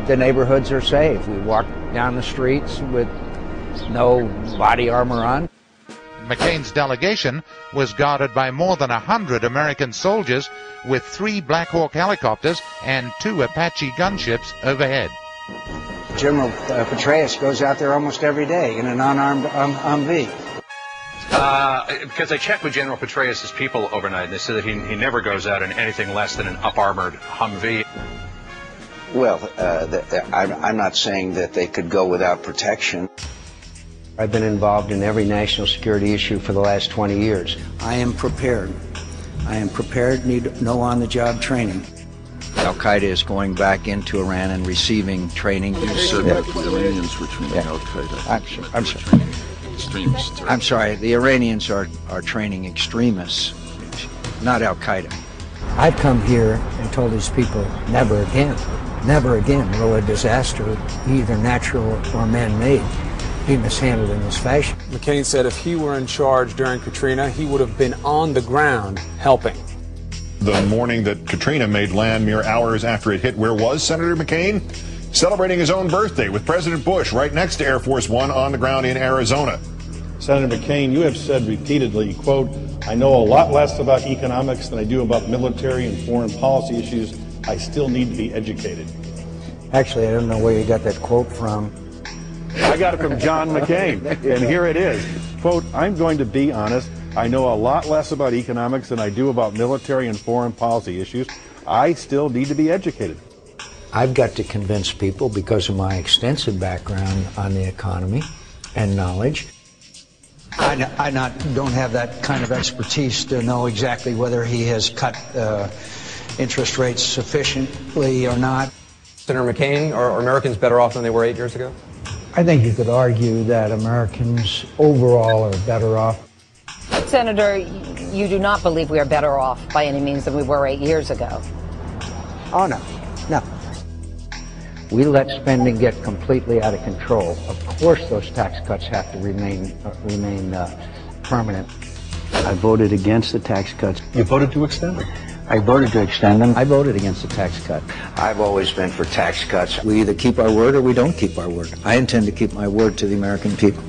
the neighborhoods are safe. We walk down the streets with no body armor on. McCain's delegation was guarded by more than 100 American soldiers with 3 Black Hawk helicopters and 2 Apache gunships overhead. General Petraeus goes out there almost every day in an unarmed Humvee. Because I checked with General Petraeus' people overnight, and they said that he never goes out in anything less than an up-armored Humvee. Well, I'm not saying that they could go without protection. I've been involved in every national security issue for the last 20 years. I am prepared. I am prepared, need no on-the-job training. Al-Qaeda is going back into Iran and receiving training. You said that the Iranians were training Al-Qaeda. I'm sorry. Extremists. I'm sorry. The Iranians are training extremists, not Al-Qaeda. I've come here and told these people, never again will a disaster, either natural or man-made, be mishandled in this fashion. McCain said if he were in charge during Katrina, he would have been on the ground helping. The morning that Katrina made land, mere hours after it hit, where was Senator McCain? Celebrating his own birthday with President Bush right next to Air Force One on the ground in Arizona. Senator McCain, you have said repeatedly, quote, I know a lot less about economics than I do about military and foreign policy issues. I still need to be educated. Actually, I don't know where you got that quote from. I got it from John McCain, and here it is. Quote, I'm going to be honest. I know a lot less about economics than I do about military and foreign policy issues. I still need to be educated. I've got to convince people, because of my extensive background on the economy and knowledge. I don't have that kind of expertise to know exactly whether he has cut interest rates sufficiently or not. Senator McCain, are Americans better off than they were 8 years ago? I think you could argue that Americans overall are better off. Senator, you do not believe we are better off by any means than we were 8 years ago? Oh, no. We let spending get completely out of control. Of course those tax cuts have to remain permanent. I voted against the tax cuts. You voted to extend them. I voted to extend them. I voted against the tax cut. I've always been for tax cuts. We either keep our word or we don't keep our word. I intend to keep my word to the American people.